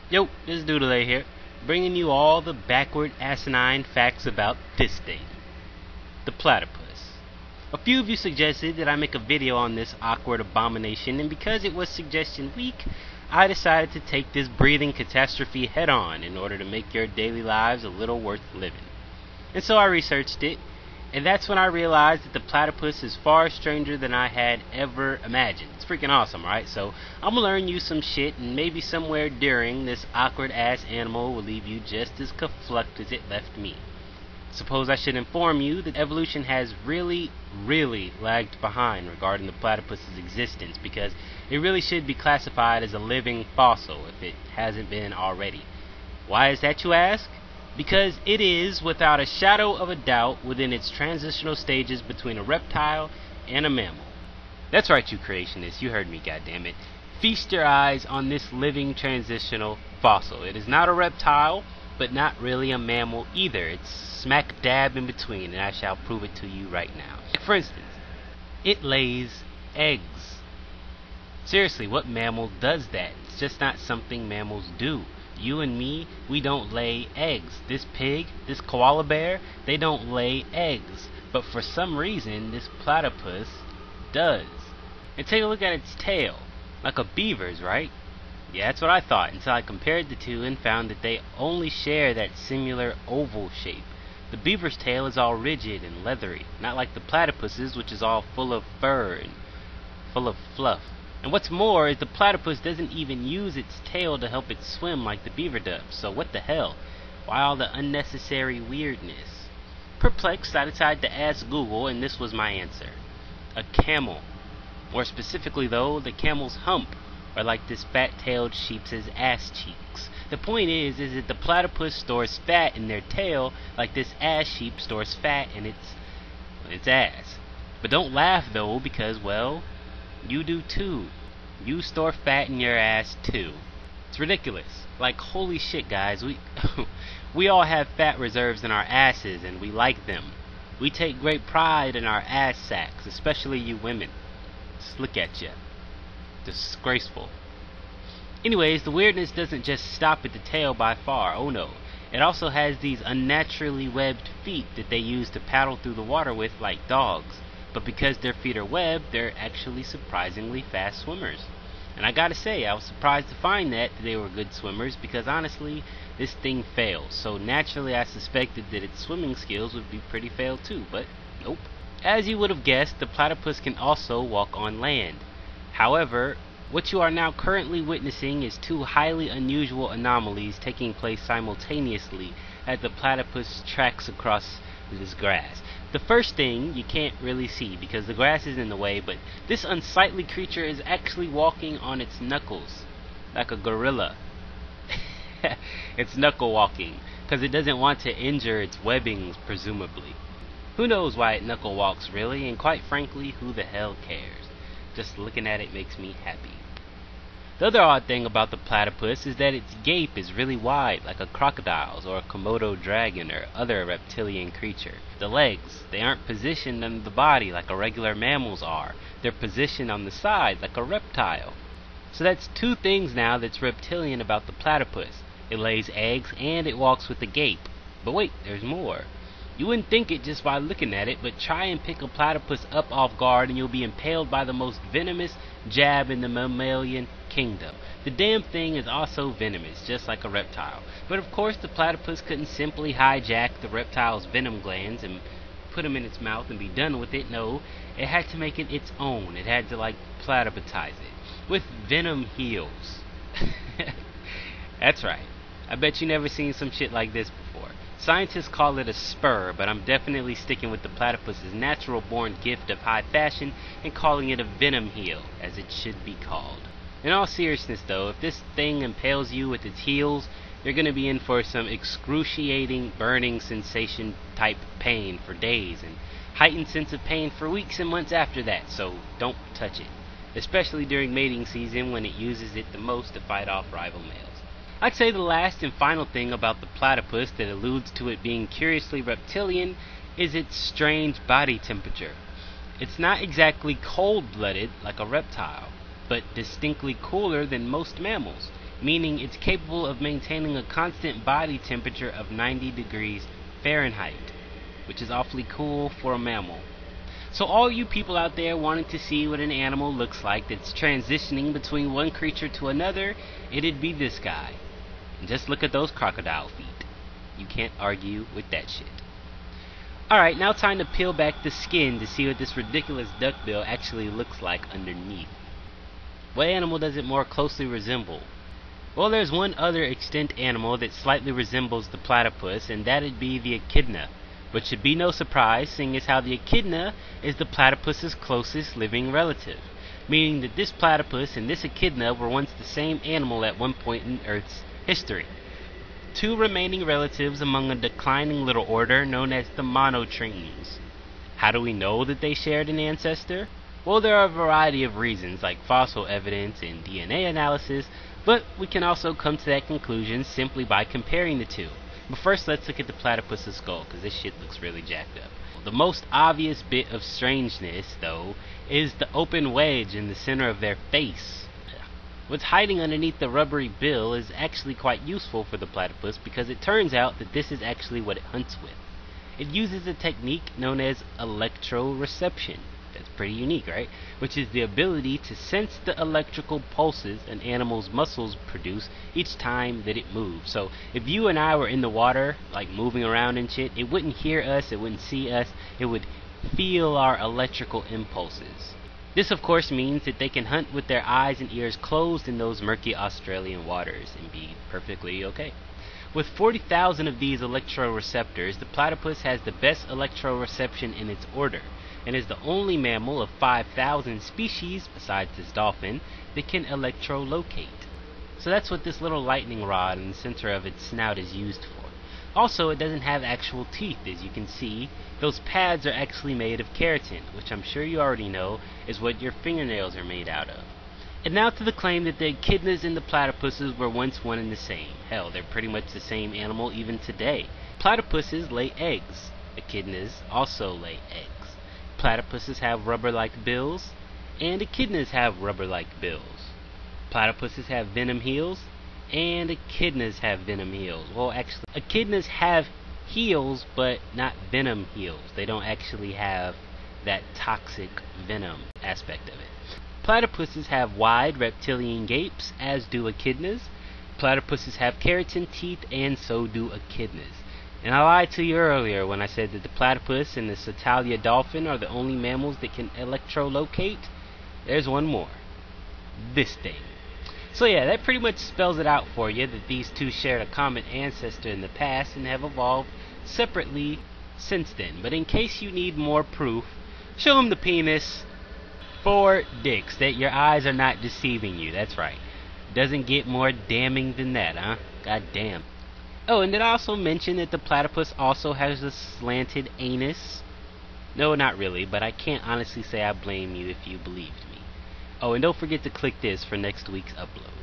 Yo, this is Doodelay here, bringing you all the backward asinine facts about this thing, the platypus. A few of you suggested that I make a video on this awkward abomination, and because it was suggestion week, I decided to take this breathing catastrophe head on in order to make your daily lives a little worth living. And so I researched it, and that's when I realized that the platypus is far stranger than I had ever imagined. It's freaking awesome, right? So I'm gonna learn you some shit, and maybe somewhere during this awkward ass animal will leave you just as conflucked as it left me. Suppose I should inform you that evolution has really lagged behind regarding the platypus's existence, because it really should be classified as a living fossil if it hasn't been already. Why is that, you ask? Because it is, without a shadow of a doubt, within its transitional stages between a reptile and a mammal. That's right, you creationists, you heard me, goddammit. Feast your eyes on this living transitional fossil. It is not a reptile, but not really a mammal either. It's smack dab in between, and I shall prove it to you right now. For instance, it lays eggs. Seriously, what mammal does that? It's just not something mammals do. You and me, we don't lay eggs. This pig, this koala bear, they don't lay eggs. But for some reason, this platypus does. And take a look at its tail. Like a beaver's, right? Yeah, that's what I thought, until I compared the two and found that they only share that similar oval shape. The beaver's tail is all rigid and leathery, not like the platypus's, which is all full of fur and full of fluff. And what's more is the platypus doesn't even use its tail to help it swim like the beaver does. So what the hell? Why all the unnecessary weirdness? Perplexed, I decided to ask Google, and this was my answer. A camel. More specifically though, the camel's hump, or like this fat-tailed sheep's ass cheeks. The point is that the platypus stores fat in their tail like this ass sheep stores fat in its ass. But don't laugh though, because, well, you do too. You store fat in your ass too. It's ridiculous. Like, holy shit, guys. We all have fat reserves in our asses, and we like them. We take great pride in our ass sacks, especially you women. Just look at you. Disgraceful. Anyways, the weirdness doesn't just stop at the tail by far. Oh no. It also has these unnaturally webbed feet that they use to paddle through the water with like dogs. But because their feet are webbed, they're actually surprisingly fast swimmers. And I gotta say, I was surprised to find that they were good swimmers, because honestly, this thing fails. So naturally I suspected that its swimming skills would be pretty failed too, but nope. As you would have guessed, the platypus can also walk on land. However, what you are now currently witnessing is two highly unusual anomalies taking place simultaneously as the platypus tracks across this grass. The first thing you can't really see because the grass is in the way, but this unsightly creature is actually walking on its knuckles, like a gorilla. It's knuckle walking, because it doesn't want to injure its webbings, presumably. Who knows why it knuckle walks, really, and quite frankly, who the hell cares? Just looking at it makes me happy. The other odd thing about the platypus is that its gape is really wide, like a crocodile's or a Komodo dragon or other reptilian creature. The legs, they aren't positioned under the body like a regular mammal's are. They're positioned on the side like a reptile. So that's two things now that's reptilian about the platypus. It lays eggs and it walks with a gape. But wait, there's more. You wouldn't think it just by looking at it, but try and pick a platypus up off guard and you'll be impaled by the most venomous jab in the mammalian kingdom. The damn thing is also venomous, just like a reptile. But of course the platypus couldn't simply hijack the reptile's venom glands and put them in its mouth and be done with it. No, it had to make it its own. It had to, like, platyputize it with venom heels. That's right. I bet you never seen some shit like this before. Scientists call it a spur, but I'm definitely sticking with the platypus's natural-born gift of high fashion and calling it a venom heel, as it should be called. In all seriousness though, if this thing impales you with its heels, you're gonna be in for some excruciating, burning sensation type pain for days, and heightened sense of pain for weeks and months after that, so don't touch it. Especially during mating season when it uses it the most to fight off rival males. I'd say the last and final thing about the platypus that alludes to it being curiously reptilian is its strange body temperature. It's not exactly cold-blooded like a reptile, but distinctly cooler than most mammals. meaning it's capable of maintaining a constant body temperature of 90 degrees Fahrenheit, which is awfully cool for a mammal. So all you people out there wanting to see what an animal looks like that's transitioning between one creature to another, it'd be this guy. And just look at those crocodile feet. You can't argue with that shit. Alright, now time to peel back the skin to see what this ridiculous duckbill actually looks like underneath. What animal does it more closely resemble? Well, there's one other extinct animal that slightly resembles the platypus, and that'd be the echidna. Which should be no surprise, seeing as how the echidna is the platypus's closest living relative, meaning that this platypus and this echidna were once the same animal at one point in Earth's history. Two remaining relatives among a declining little order known as the monotremes. How do we know that they shared an ancestor? Well, there are a variety of reasons, like fossil evidence and DNA analysis, but we can also come to that conclusion simply by comparing the two. But first, let's look at the platypus's skull, because this shit looks really jacked up. The most obvious bit of strangeness, though, is the open wedge in the center of their face. What's hiding underneath the rubbery bill is actually quite useful for the platypus, because it turns out that this is actually what it hunts with. It uses a technique known as electroreception. That's pretty unique, right? Which is the ability to sense the electrical pulses an animal's muscles produce each time that it moves. So if you and I were in the water, like moving around and shit, it wouldn't hear us, it wouldn't see us, it would feel our electrical impulses. This of course means that they can hunt with their eyes and ears closed in those murky Australian waters and be perfectly okay. With 40,000 of these electroreceptors, the platypus has the best electroreception in its order, and is the only mammal of 5,000 species, besides this dolphin, that can electrolocate. So that's what this little lightning rod in the center of its snout is used for. Also, it doesn't have actual teeth, as you can see. Those pads are actually made of keratin, which I'm sure you already know is what your fingernails are made out of. And now to the claim that the echidnas and the platypuses were once one and the same. Hell, they're pretty much the same animal even today. Platypuses lay eggs. Echidnas also lay eggs. Platypuses have rubber-like bills, and echidnas have rubber-like bills. Platypuses have venom heels, and echidnas have venom heels. Well, actually, echidnas have heels, but not venom heels. They don't actually have that toxic venom aspect of it. Platypuses have wide reptilian gapes, as do echidnas. Platypuses have keratin teeth, and so do echidnas. And I lied to you earlier when I said that the platypus and the Satalia dolphin are the only mammals that can electrolocate. There's one more. This thing. So yeah, that pretty much spells it out for you that these two shared a common ancestor in the past and have evolved separately since then. But in case you need more proof, show them the penis. 4 dicks, that your eyes are not deceiving you. That's right. Doesn't get more damning than that, huh? God damn. Oh, and did I also mention that the platypus also has a slanted anus? No, not really, but I can't honestly say I blame you if you believed me. Oh, and don't forget to click this for next week's upload.